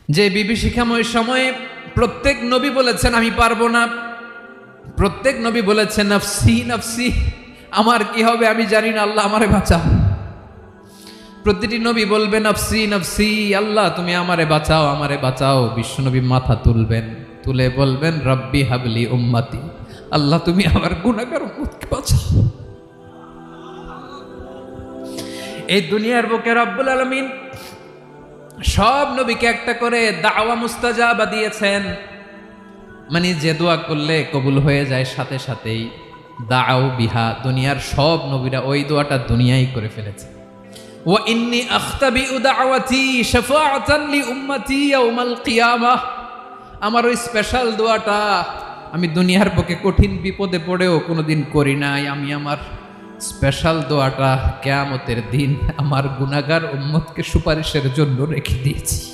যে বিভীষিকাময় সময়ে প্রত্যেক নবী বলেছেন আমি পারবো না, প্রত্যেক নবী বলেছেন নফসি নফসি, আমার কি হবে আমি জানি না, আল্লাহ আমারে বাঁচাও। প্রতিটি নবী বলবে নফসি নফসি, আল্লাহ তুমি আমারে বাঁচাও আমারে বাঁচাও। বিশ্বনবী মাথা তুলবেন, তুলে বলবেন রব্বি হাবলি উম্মতি, আল্লাহ তুমি আমার গুনাহগার উম্মতকে বাঁচাও। এই দুনিয়ার বুকে রব্বুল আলামিন সব নবীকে একটা করে দাওয়া মুস্তাজাবা দিয়েছেন, মানে যে দোয়া করলে কবুল হয়ে যায় সাথে সাথেই। দাও বিহা, দুনিয়ার সব নবীরা ওই দোয়াটা দুনিয়ায় করে ফেলেছে। ওয়া ইন্নী আখতাবিউ দাওয়াতি শাফাআতান লি উম্মতি ইয়াউমাল কিয়ামাহ, আমার ওই স্পেশাল দোয়াটা আমি দুনিয়ার বুকে কঠিন বিপদে পড়েও কোনোদিন করি নাই। আমি আমার স্পেশাল দোয়াটা কিয়ামতের দিন আমার গুনাহগার উম্মতকে সুপারিশের জন্য রেখে দিয়েছি।